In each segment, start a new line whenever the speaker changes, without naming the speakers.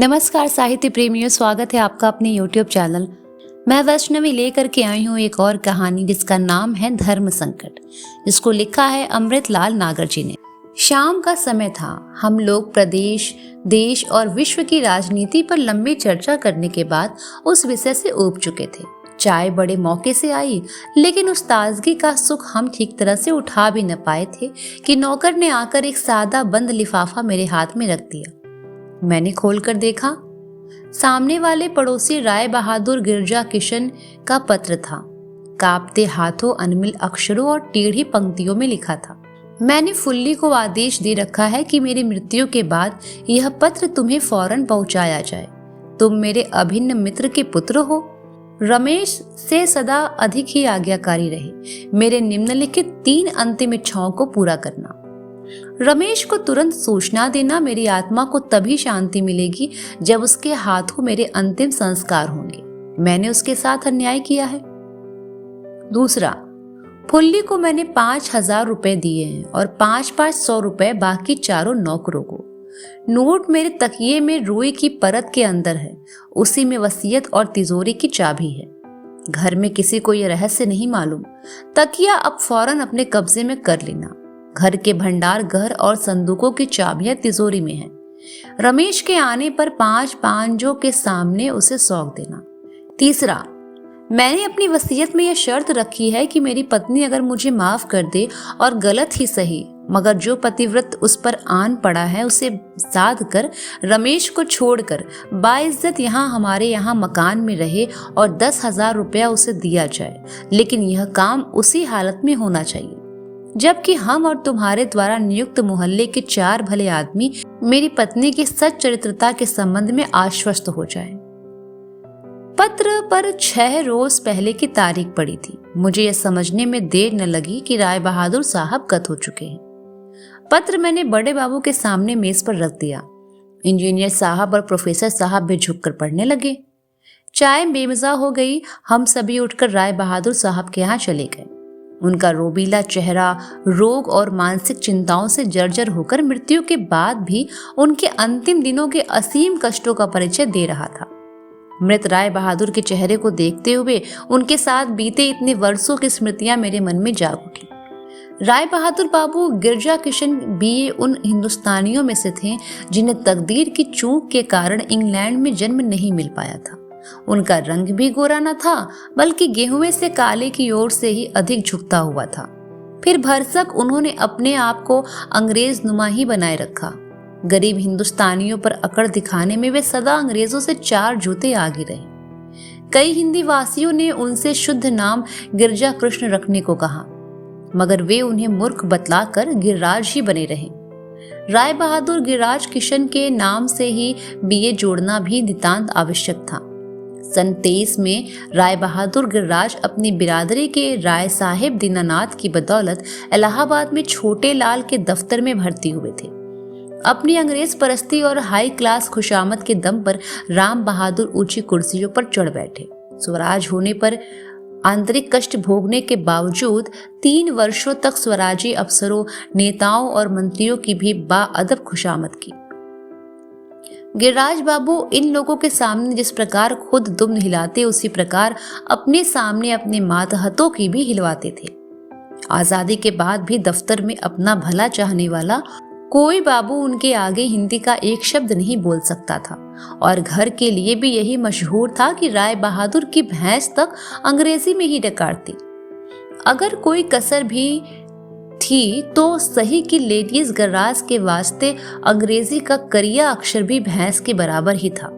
नमस्कार साहित्य प्रेमियों, स्वागत है आपका अपने YouTube चैनल। मैं वैष्णवी लेकर के आई हूँ एक और कहानी जिसका नाम है धर्म संकट, जिसको लिखा है अमृतलाल नागर जी ने। शाम का समय था। हम लोग प्रदेश, देश और विश्व की राजनीति पर लंबी चर्चा करने के बाद उस विषय से ऊब चुके थे। चाय बड़े मौके से आई, लेकिन उस ताजगी का सुख हम ठीक तरह से उठा भी न पाए थे कि नौकर ने आकर एक सादा बंद लिफाफा मेरे हाथ में रख दिया। मैंने खोलकर देखा। सामने वाले पड़ोसी राय बहादुर गिरजा किशन का पत्र था। कांपते हाथों अनमिल अक्षरों और टेढ़ी पंक्तियों में लिखा था, मैंने फुल्ली को आदेश दे रखा है कि मेरी मृत्यु के बाद यह पत्र तुम्हें फौरन पहुंचाया जाए। तुम मेरे अभिन्न मित्र के पुत्र हो। रमेश से सदा अधिक ही आज्ञाकारी रहे। मेरे निम्नलिखित 3 अंतिम इच्छाओं को पूरा करना। रमेश को तुरंत सूचना देना। मेरी आत्मा को तभी शांति मिलेगी जब उसके हाथों मेरे अंतिम संस्कार होंगे। मैंने उसके साथ अन्याय किया है। दूसरा, फुल्ली को मैंने 5,000 रुपए दिए हैं और 500 रुपए बाकी चारों नौकरों को। नोट मेरे तकिए में रुई की परत के अंदर है। उसी में वसीयत और तिजोरी की चाबी है। घर में किसी को यह रहस्य नहीं मालूम। तकिया अब फौरन अपने कब्जे में कर लेना। घर के भंडार घर और संदूकों की चाबियां तिजोरी में हैं। रमेश के आने पर 5 पांजों के सामने उसे सौंप देना। तीसरा, मैंने अपनी वसीयत में यह शर्त रखी है कि मेरी पत्नी अगर मुझे माफ कर दे, और गलत ही सही मगर जो पतिव्रत उस पर आन पड़ा है उसे साध कर रमेश को छोड़कर बाइज्जत हमारे यहाँ मकान में रहे और 10,000 रुपया उसे दिया जाए। लेकिन यह काम उसी हालत में होना चाहिए जबकि हम और तुम्हारे द्वारा नियुक्त मोहल्ले के 4 भले आदमी मेरी पत्नी की सच्चरित्रता के संबंध में आश्वस्त हो जाएं। पत्र पर 6 रोज पहले की तारीख पड़ी थी। मुझे यह समझने में देर न लगी कि राय बहादुर साहब गत हो चुके हैं। पत्र मैंने बड़े बाबू के सामने मेज पर रख दिया। इंजीनियर साहब और प्रोफेसर साहब भी झुककर पढ़ने लगे। चाय बेमजा हो गई। हम सभी उठकर राय बहादुर साहब के यहाँ चले गए। उनका रोबीला चेहरा रोग और मानसिक चिंताओं से जर्जर होकर मृत्यु के बाद भी उनके अंतिम दिनों के असीम कष्टों का परिचय दे रहा था। मृत राय बहादुर के चेहरे को देखते हुए उनके साथ बीते इतने वर्षों की स्मृतियां मेरे मन में जाग उठी। राय बहादुर बाबू गिरजा किशन बीए उन हिंदुस्तानियों में से थे जिन्हें तकदीर की चूक के कारण इंग्लैंड में जन्म नहीं मिल पाया था। उनका रंग भी गोरा न था, बल्कि गेहुए से काले की ओर से ही अधिक झुकता हुआ था। फिर भरसक उन्होंने अपने आप को अंग्रेज नुमा ही बनाए रखा। गरीब हिंदुस्तानियों पर अकड़ दिखाने में वे सदा अंग्रेजों से 4 जूते आगे रहे। कई हिंदी वासियों ने उनसे शुद्ध नाम गिरजा कृष्ण रखने को कहा, मगर वे उन्हें मूर्ख बतलाकर गिरिराज ही बने रहे। राय बहादुर गिरिराज किशन के नाम से ही बीए जोड़ना भी नितांत आवश्यक था। सन 23 में राय बहादुर गिरिराज अपनी बिरादरी के राय साहेब दीनानाथ की बदौलत इलाहाबाद में छोटे लाल के दफ्तर में भर्ती हुए थे। अपनी अंग्रेज परस्ती और हाई क्लास खुशामद के दम पर राम बहादुर ऊंची कुर्सियों पर चढ़ बैठे। स्वराज होने पर आंतरिक कष्ट भोगने के बावजूद 3 वर्षों तक स्वराजी अफसरों, नेताओं और मंत्रियों की भी बाअदब खुशामद की। गिरिराज बाबू इन लोगों के सामने जिस प्रकार खुद दुम हिलाते, उसी प्रकार अपने सामने अपने मातहतों की भी हिलवाते थे। आजादी के बाद भी दफ्तर में अपना भला चाहने वाला कोई बाबू उनके आगे हिंदी का एक शब्द नहीं बोल सकता था, और घर के लिए भी यही मशहूर था कि राय बहादुर की भैंस तक अंग्रेजी में ही डकारती। अगर कोई कसर भी थी तो सही कि लेडीज गिरिराज के वास्ते अंग्रेजी का करिया अक्षर भी भैंस के बराबर ही था।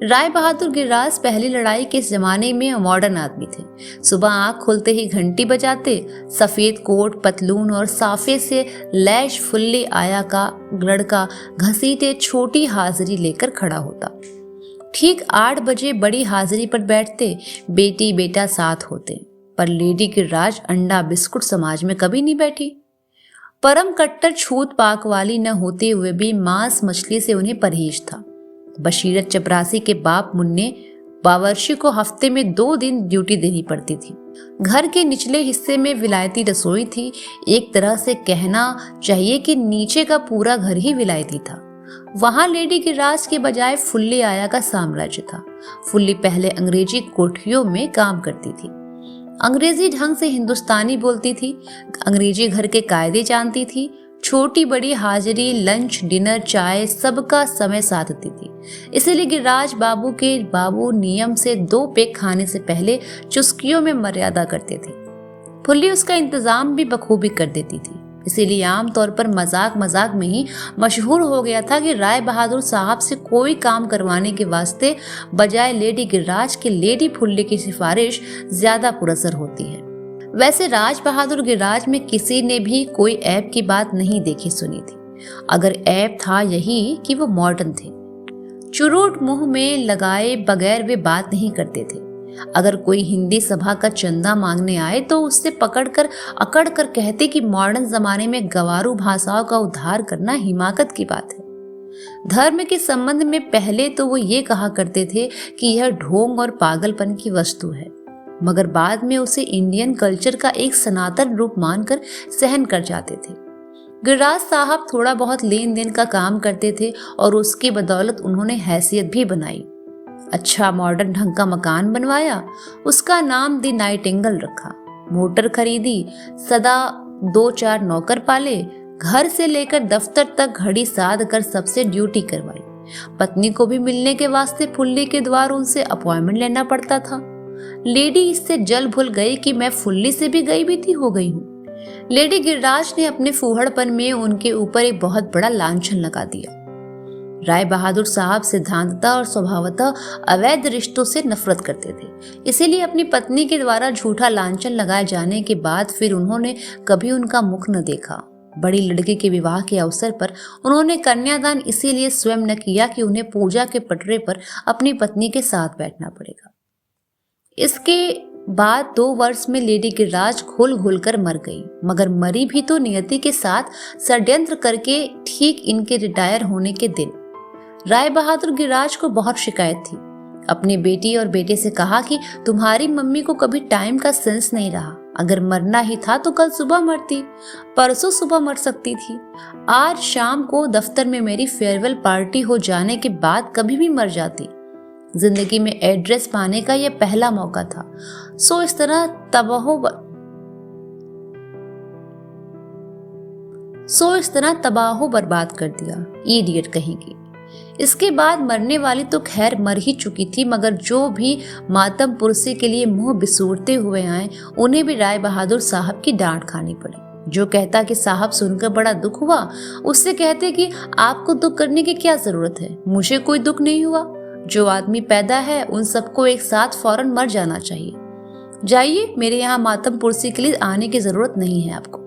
राय बहादुर गिरिराज पहली लड़ाई के जमाने में मॉडर्न आदमी थे। सुबह आंख खुलते ही घंटी बजाते, सफेद कोट पतलून और साफे से लैश फुल्ले आया का लड़का घसीटे छोटी हाजिरी लेकर खड़ा होता। ठीक 8 बजे बड़ी हाजिरी पर बैठते। बेटी बेटा साथ होते, पर लेडी गिरिराज अंडा बिस्कुट समाज में कभी नहीं बैठी। परम कट्टर छूत पाक वाली न होते हुए भी मांस मछली से उन्हें परहेज था। बशीरत चपरासी के बाप मुन्ने बावर्ची को हफ्ते में 2 दिन ड्यूटी देनी पड़ती थी। घर के निचले हिस्से में विलायती रसोई थी। एक तरह से कहना चाहिए कि नीचे का पूरा घर ही विलायती था। वहां लेडी गिरिराज के बजाय फुल्ली आया का साम्राज्य था। फुल्ली पहले अंग्रेजी कोठियों में काम करती थी, अंग्रेजी ढंग से हिंदुस्तानी बोलती थी, अंग्रेजी घर के कायदे जानती थी, छोटी बड़ी हाजिरी, लंच, डिनर, चाय सबका समय साधती थी। इसीलिए गिरिराज बाबू नियम से 2 पेग खाने से पहले चुस्कियों में मर्यादा करते थे। फुल्ली उसका इंतजाम भी बखूबी कर देती थी। इसीलिए आमतौर पर मजाक में ही मशहूर हो गया था कि राय बहादुर साहब से कोई काम करवाने के वास्ते बजाय लेडी गिरिराज के लेडी फुल्ली की सिफारिश ज्यादा पुरअसर होती है। वैसे राज बहादुर गिरिराज में किसी ने भी कोई ऐब की बात नहीं देखी सुनी थी। अगर ऐब था यही कि वो मॉडर्न थे, चुरूट मुंह में लगाए बगैर वे बात नहीं करते थे। अगर कोई हिंदी सभा का चंदा मांगने आए तो उससे अकड़ कर कहते कि मॉडर्न जमाने में गवारू भाषाओं का उद्धार करना हिमाकत की बात है। धर्म के संबंध में पहले तो वो ये कहा करते थे कि यह ढोंग और पागलपन की वस्तु है, मगर बाद में उसे इंडियन कल्चर का एक सनातन रूप मानकर सहन कर जाते थे। गिरिराज साहब थोड़ा बहुत लेन देन का काम करते थे और उसकी बदौलत उन्होंने हैसियत भी बनाई। अच्छा मॉडर्न ढंग का मकान बनवाया, उसका नाम दी नाइटिंगेल रखा, मोटर खरीदी, सदा 2-4 नौकर पाले, घर से लेकर दफ्तर तक घड़ी साध कर सबसे ड्यूटी करवाई। पत्नी को भी मिलने के वास्ते फुल्ली के द्वार उनसे अपॉइंटमेंट लेना पड़ता था। लेडी इससे जल भूल गई कि मैं फुल्ली से भी गई बीती हो गई हूँ। लेडी गिरिराज ने अपने फूहड़पन में उनके ऊपर एक बहुत बड़ा लांछन लगा दिया। राय बहादुर साहब सिद्धांततः और स्वभावतः अवैध रिश्तों से नफरत करते थे। इसीलिए अपनी पत्नी के द्वारा झूठा लांछन लगाए जाने के बाद फिर उन्होंने कभी उनका मुख न देखा। बड़ी लड़की के विवाह के अवसर पर उन्होंने कन्यादान इसीलिए स्वयं न किया कि उन्हें पूजा के पटरे पर अपनी पत्नी के साथ बैठना पड़ेगा। इसके बाद 2 वर्ष में लेडी गिरिराज घुल कर मर गई, मगर मरी भी तो नियति के साथ षड्यंत्र करके ठीक इनके रिटायर होने के दिन। राय बहादुर गिरिराज को बहुत शिकायत थी। अपनी बेटी और बेटे से कहा कि तुम्हारी मम्मी को कभी टाइम का सेंस नहीं रहा, अगर मरना ही था तो कल सुबह मरती, परसों सुबह मर सकती थी, आज शाम को दफ्तर में मेरी फेयरवेल पार्टी हो जाने के बाद कभी भी मर जाती। जिंदगी में एड्रेस पाने का यह पहला मौका था, सो इस तरह तबाहो बर्बाद कर दिया, इडियट कहेंगी। इसके बाद मरने वाली तो खैर मर ही चुकी थी, मगर जो भी मातम पुरसी के लिए मुंह बिसूरते हुए आए उन्हें भी राय बहादुर साहब की डांट खानी पड़ी। जो कहता कि साहब सुनकर बड़ा दुख हुआ, उससे कहते कि आपको दुख करने की क्या जरूरत है, मुझे कोई दुख नहीं हुआ। जो आदमी पैदा है उन सबको एक साथ फौरन मर जाना चाहिए। जाइए, मेरे यहाँ मातम पुरसी के लिए आने की जरूरत नहीं है आपको।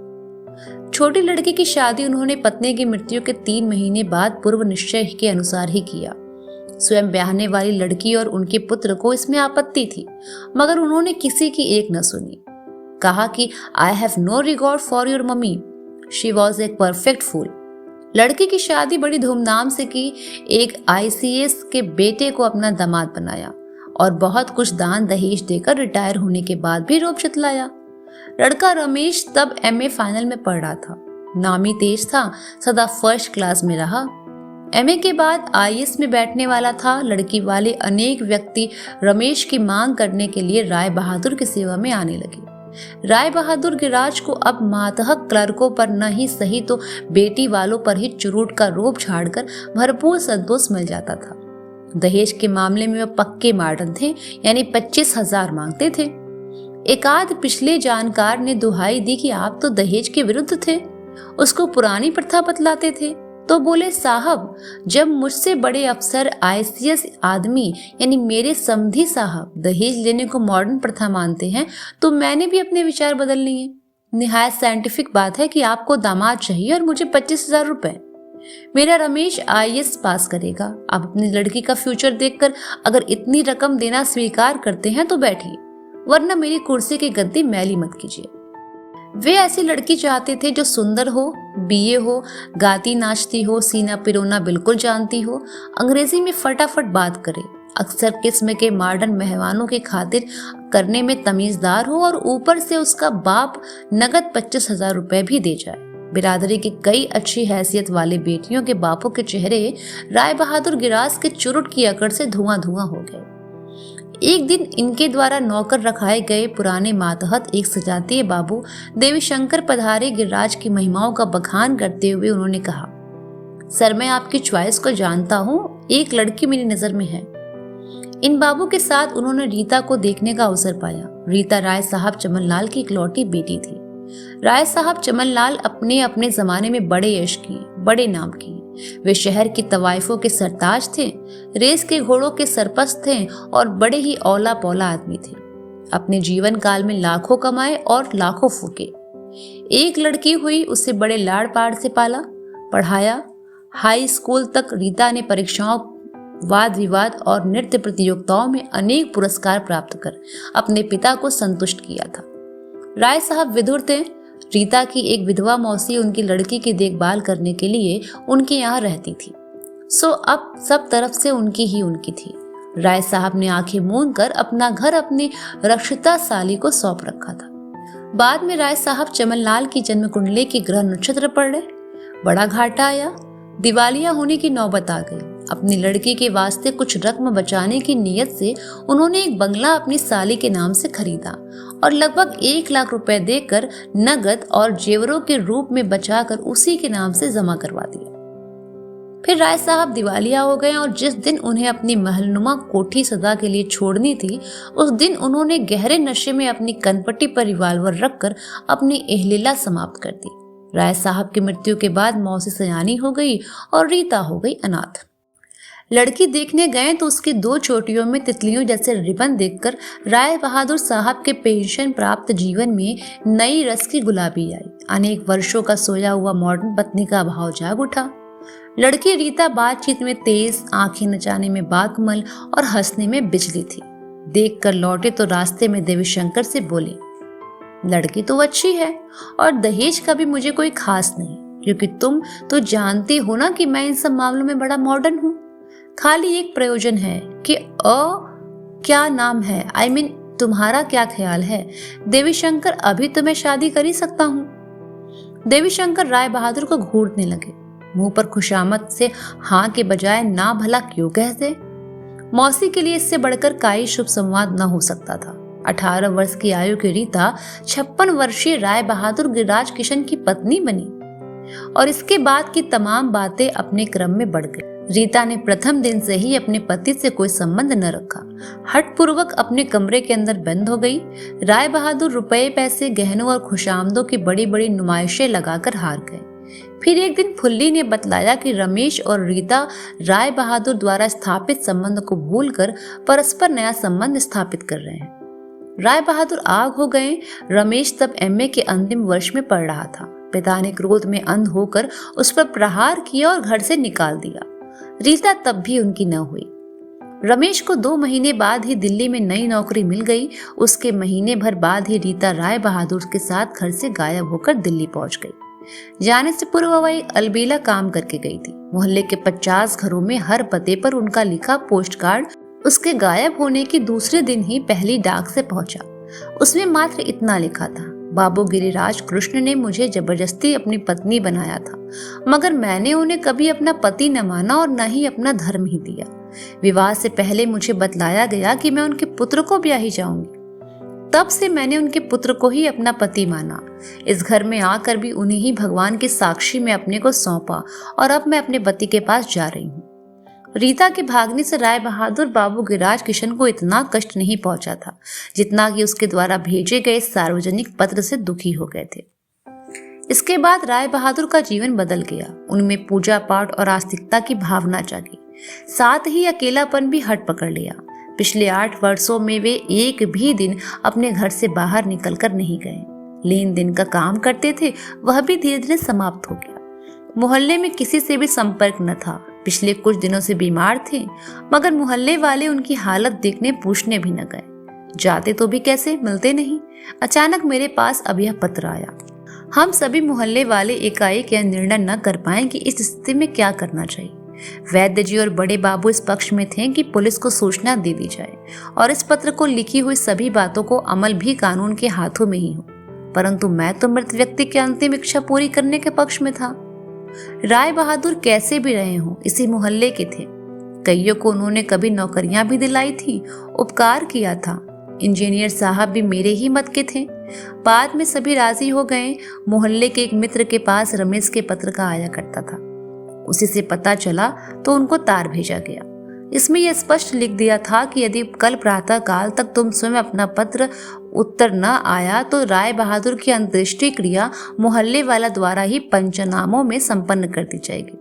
छोटी लड़की की शादी उन्होंने पत्नी की मृत्यु के 3 महीने बाद पूर्व निश्चय के अनुसार ही किया। स्वयं ब्याहने वाली लड़की और उनके पुत्र को इसमें आपत्ति थी, मगर उन्होंने किसी की एक न सुनी। कहा कि I have no regard for your mummy, she was a perfect fool. लड़की की शादी बड़ी धूमधाम से की, एक ICS के बेटे को अपना दामाद बनाया और बहुत कुछ दान दहेज देकर रिटायर होने के बाद भी रोब चितलाया। लड़का रमेश तब MA फाइनल में पढ़ रहा था, नामी तेज था, सदा फर्स्ट क्लास में रहा। MA के बाद IAS में बैठने वाला था। लड़की वाले अनेक व्यक्ति रमेश की मांग करने के लिए राय बहादुर की सेवा में आने लगे। राय बहादुर गिरिराज को अब मातहत क्लर्कों पर न ही सही तो बेटी वालों पर ही चुरूट का रोब झाड़कर भरपूर संतोष मिल जाता था। दहेज के मामले में वे पक्के मॉडर्न थे, यानी 25,000 मांगते थे। एकाध पिछले जानकार ने दुहाई दी कि आप तो दहेज के विरुद्ध थे, उसको पुरानी प्रथा बतलाते थे। तो बोले, साहब जब मुझसे बड़े अफसर ICS आदमी यानी मेरे समधी साहब दहेज लेने को मॉडर्न प्रथा मानते हैं तो मैंने भी अपने विचार बदल लिए। निहायत साइंटिफिक बात है कि आपको दामाद चाहिए और मुझे 25,000 रुपए। मेरा रमेश IAS पास करेगा। आप अपनी लड़की का फ्यूचर देखकर अगर इतनी रकम देना स्वीकार करते हैं तो बैठिए, वरना मेरी कुर्सी की गद्दी मैली मत कीजिए। वे ऐसी लड़की चाहते थे जो सुंदर हो, BA हो, गाती नाचती हो, सीना पिरोना बिल्कुल जानती हो, अंग्रेजी में फटाफट बात करे, अक्सर किस्म के मॉडर्न मेहमानों की खातिर करने में तमीजदार हो और ऊपर से उसका बाप नगद 25,000 रुपए भी दे जाए। बिरादरी की कई अच्छी हैसियत वाले बेटियों के बापों के चेहरे राय बहादुर गिरास के चुरुट की अकड़ से धुआं धुआं हो गए। एक दिन इनके द्वारा नौकर रखाए गए पुराने मातहत एक सजातीय बाबू देवी शंकर पधारे गिरिराज की महिमाओं का बखान करते हुए उन्होंने कहा, सर मैं आपकी च्वाइस को जानता हूँ, एक लड़की मेरी नजर में है। इन बाबू के साथ उन्होंने रीता को देखने का अवसर पाया। रीता राय साहब चमनलाल की इकलौती बेटी थी। राय साहब चमनलाल अपने अपने जमाने में बड़े यश किए, बड़े नाम किए। वे शहर की तवाइफों के सरताज थे, रेस के घोड़ों के सरपस्त थे और बड़े ही औला पौला आदमी थे। अपने जीवन काल में लाखों कमाए और लाखों फूके। एक लड़की हुई, उसे बड़े लाड़ पाड़ से पाला, पढ़ाया। हाई स्कूल तक रीता ने परीक्षाओं, वाद विवाद और नृत्य प्रतियोगिताओं में अनेक पुरस्कार प्राप्त कर अपने पिता को संतुष्ट किया था। राय साहब विधुर थे। रीता की एक विधवा मौसी उनकी लड़की की देखभाल करने के लिए उनके यहाँ रहती थी, सो अब सब तरफ से उनकी थी। राय साहब ने आंखें मूंद कर अपना घर अपनी रक्षिता साली को सौंप रखा था। बाद में राय साहब चमनलाल की जन्म कुंडली की ग्रह नक्षत्र पड़े, बड़ा घाटा आया, दिवालिया होने की नौबत आ गई। अपनी लड़की के वास्ते कुछ रकम बचाने की नीयत से उन्होंने एक बंगला अपनी साली के नाम से खरीदा और लगभग 1 लाख रुपए देकर नगद और जेवरों के रूप में बचाकर उसी के नाम से जमा करवा दिया। फिर राय साहब दिवालिया हो गए और जिस दिन उन्हें अपनी महलनुमा कोठी सदा के लिए छोड़नी थी, उस दिन उन्होंने गहरे नशे में अपनी कनपट्टी पर रिवाल्वर रखकर अपनी एहलीला समाप्त कर दी। राय साहब की मृत्यु के बाद मौसी सयानी हो गई और रीता हो गई अनाथ। लड़की देखने गए तो उसकी 2 चोटियों में तितलियों जैसे रिबन देखकर राय बहादुर साहब के पेंशन प्राप्त जीवन में नई रस की गुलाबी आई। अनेक वर्षों का सोया हुआ मॉडर्न पत्नी का भाव जाग उठा। लड़की रीता बातचीत में तेज, आंखें नचाने में बाकमल और हंसने में बिजली थी। देखकर लौटे तो रास्ते में देवी शंकर से बोले, लड़की तो अच्छी है और दहेज का भी मुझे कोई खास नहीं, क्योंकि तुम तो जानती हो ना कि मैं इन सब मामलों में बड़ा मॉडर्न हूँ। खाली एक प्रयोजन है कि क्या नाम है, I mean, तुम्हारा क्या ख्याल है देवी शंकर, अभी तो मैं शादी कर ही सकता हूँ। देवी शंकर राय बहादुर को घूरने लगे। मुंह पर खुशामद से हाँ के बजाय ना भला क्यों कहते। मौसी के लिए इससे बढ़कर काई शुभ संवाद न हो सकता था। 18 वर्ष की आयु की रीता 56 वर्षीय राय बहादुर गिरिराज किशन की पत्नी बनी और इसके बाद की तमाम बातें अपने क्रम में बढ़ गई। रीता ने प्रथम दिन से ही अपने पति से कोई संबंध न रखा, हठपूर्वक अपने कमरे के अंदर बंद हो गई। राय बहादुर रुपए, पैसे, गहनों और खुशामदों की बड़ी बड़ी नुमाइशें लगाकर हार गए। फिर एक दिन फुल्ली ने बतलाया कि रमेश और रीता राय बहादुर द्वारा स्थापित संबंध को भूलकर परस्पर नया संबंध स्थापित कर रहे हैं। राय बहादुर आग हो गए। रमेश तब एमए के अंतिम वर्ष में पढ़ रहा था। पिता ने क्रोध में अंध होकर उस पर प्रहार किया और घर से निकाल दिया। रीता तब भी उनकी न हुई। रमेश को 2 महीने बाद ही दिल्ली में नई नौकरी मिल गई। उसके महीने भर बाद ही रीता राय बहादुर के साथ घर से गायब होकर दिल्ली पहुंच गई। जाने से पूर्व वह एक अलबेला काम करके गई थी। मोहल्ले के 50 घरों में हर पते पर उनका लिखा पोस्ट कार्ड उसके गायब होने के दूसरे दिन ही पहली डाक से पहुंचा। उसमें मात्र इतना लिखा था, बाबू गिरिराज कृष्ण ने मुझे जबरदस्ती अपनी पत्नी बनाया था, मगर मैंने उन्हें कभी अपना पति न माना और न ही अपना धर्म ही दिया। विवाह से पहले मुझे बतलाया गया कि मैं उनके पुत्र को ब्याही जाऊंगी। तब से मैंने उनके पुत्र को ही अपना पति माना। इस घर में आकर भी उन्हें ही भगवान के साक्षी में अपने को सौंपा और अब मैं अपने पति के पास जा रही हूँ। रीता के भागने से राय बहादुर बाबू गिरिराज किशन को इतना कष्ट नहीं पहुंचा था जितना कि उसके द्वारा भेजे गए सार्वजनिक पत्र से दुखी हो गए थे। इसके बाद राय बहादुर का जीवन बदल गया। उनमें पूजा पाठ और आस्तिकता की भावना जागी, साथ ही अकेलापन भी हट पकड़ लिया। पिछले 8 वर्षों में वे एक भी दिन अपने घर से बाहर निकलकर नहीं गए। लेन देन का काम करते थे, वह भी धीरे धीरे समाप्त हो गया। मोहल्ले में किसी से भी संपर्क न था। पिछले कुछ दिनों से बीमार थे, मगर मोहल्ले वाले उनकी हालत देखने पूछने भी न गए। जाते तो भी कैसे, मिलते नहीं। अचानक मेरे पास अब यह पत्र आया। हम सभी मोहल्ले वाले एकाएक यह निर्णय न कर पाए कि इस स्थिति में क्या करना चाहिए। वैद्य जी और बड़े बाबू इस पक्ष में थे कि पुलिस को सूचना दे दी जाए और इस पत्र को लिखी हुई सभी बातों को अमल भी कानून के हाथों में ही हो। परंतु मैं तो मृत व्यक्ति की अंतिम इच्छा पूरी करने के पक्ष में था। राय बहादुर कैसे भी रहे हों, इसी मोहल्ले के थे। कईयों को उन्होंने कभी नौकरियां भी दिलाई थी, उपकार किया था। इंजीनियर साहब भी मेरे ही मत के थे। बाद में सभी राजी हो गए। मोहल्ले के एक मित्र के पास रमेश के पत्र का आया करता था। उसी से पता चला तो उनको तार भेजा गया। इसमें यह स्पष्ट लिख दिया था कि यदि कल प्रातः काल तक तुम स्वयं अपना पत्र उत्तर न आया तो राय बहादुर की अंत्येष्टि क्रिया मोहल्ले वाला द्वारा ही पंचनामों में संपन्न कर दी जाएगी।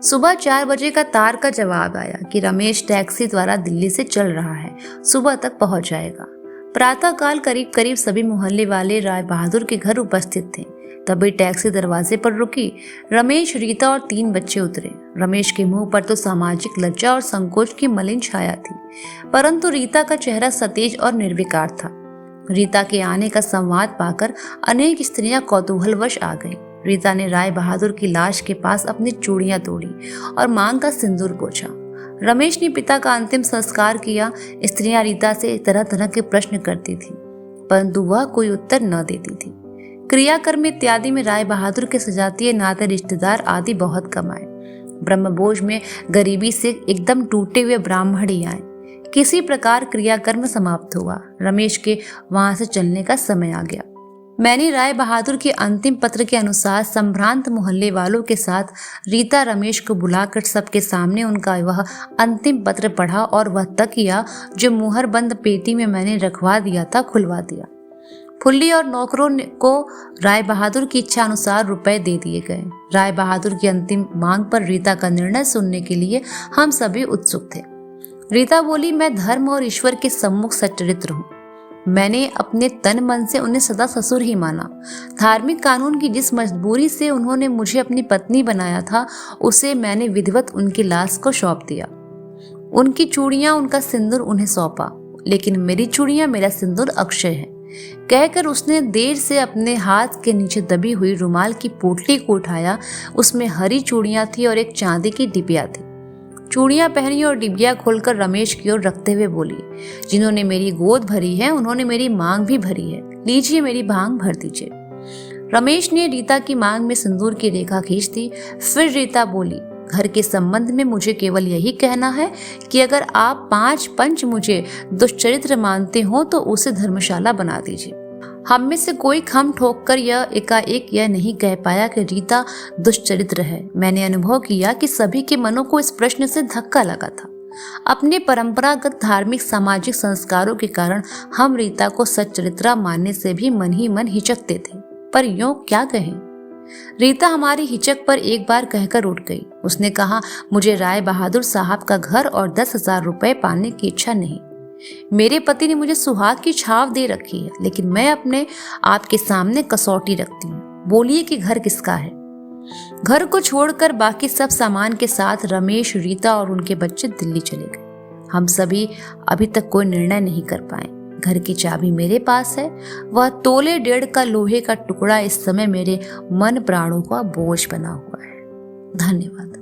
सुबह 4 बजे का तार का जवाब आया कि रमेश टैक्सी द्वारा दिल्ली से चल रहा है, सुबह तक पहुंच जाएगा। प्रातः काल करीब करीब सभी मोहल्ले वाले राय बहादुर के घर उपस्थित थे। तभी टैक्सी दरवाजे पर रुकी। रमेश, रीता और 3 बच्चे उतरे। रमेश के मुंह पर तो सामाजिक लज्जा और संकोच की मलिन छाया थी, परंतु रीता का चेहरा सतेज और निर्विकार था। रीता के आने का संवाद पाकर अनेक स्त्रियां कौतूहलवश आ गईं। रीता ने राय बहादुर की लाश के पास अपनी चूड़ियां तोड़ी और मांग का सिंदूर पोंछा। रमेश ने पिता का अंतिम संस्कार किया। स्त्रियां रीता से तरह तरह के प्रश्न करती थी, परंतु वह कोई उत्तर न देती थी। क्रियाकर्म इत्यादि में राय बहादुर के सजातीय नाते रिश्तेदार आदि बहुत कम आए। ब्रह्मभोज में गरीबी से एकदम टूटे हुए ब्राह्मण ही आए। किसी प्रकार क्रियाकर्म समाप्त हुआ। रमेश के वहां से चलने का समय आ गया। मैंने राय बहादुर के अंतिम पत्र के अनुसार संभ्रांत मोहल्ले वालों के साथ रीता रमेश को बुलाकर सबके सामने उनका वह अंतिम पत्र पढ़ा और वह तकिया जो मुहर बंद पेटी में मैंने रखवा दिया था खुलवा दिया। फुल्ली और नौकरों को राय बहादुर की इच्छा अनुसार रुपए दे दिए गए। राय बहादुर की अंतिम मांग पर रीता का निर्णय सुनने के लिए हम सभी उत्सुक थे। रीता बोली, मैं धर्म और ईश्वर के सम्मुख सच्चरित्र हूँ। मैंने अपने तन मन से उन्हें सदा ससुर ही माना। धार्मिक कानून की जिस मजबूरी से उन्होंने मुझे अपनी पत्नी बनाया था, उसे मैंने विधिवत उनकी लाश को सौंप दिया। उनकी चूड़ियां, उनका सिंदूर उन्हें सौंपा, लेकिन मेरी चूड़ियां, मेरा सिंदूर अक्षय है, कहकर उसने देर से अपने हाथ के नीचे दबी हुई रुमाल की पोटली को उठाया। उसमें हरी चूड़ियां थी और एक चांदी की डिबिया थी। चूड़ियां पहनी और डिबिया खोलकर रमेश की ओर रखते हुए बोली, जिन्होंने मेरी गोद भरी है उन्होंने मेरी मांग भी भरी है, लीजिए मेरी मांग भर दीजिए। रमेश ने रीता की मांग में सिंदूर की रेखा खींच दी। फिर रीता बोली, घर के संबंध में मुझे केवल यही कहना है कि अगर आप 5 पंच मुझे दुष्चरित्र मानते हो तो उसे धर्मशाला बना दीजिए। हम में से कोई खम ठोक कर यह एकाएक यह नहीं कह पाया कि रीता दुष्चरित्र है। मैंने अनुभव किया कि सभी के मनों को इस प्रश्न से धक्का लगा था। अपने परंपरागत धार्मिक सामाजिक संस्कारों के कारण हम रीता को सच्चरित्रा मानने से भी मन ही मन हिचकते थे, पर यूं क्या कहें। रीता हमारी हिचक पर एक बार कहकर उठ गई। उसने कहा, मुझे राय बहादुर साहब का घर और 10,000 रुपए पाने की इच्छा नहीं। मेरे पति ने मुझे सुहाग की छाव दे रखी है, लेकिन मैं अपने आपके सामने कसौटी रखती हूँ। बोलिए कि घर किसका है। घर को छोड़कर बाकी सब सामान के साथ रमेश, रीता और उनके बच्चे दिल्ली चले गए। हम सभी अभी तक कोई निर्णय नहीं कर पाए। घर की चाबी मेरे पास है। वह तोले 1.5 का लोहे का टुकड़ा इस समय मेरे मन प्राणों का बोझ बना हुआ है। धन्यवाद।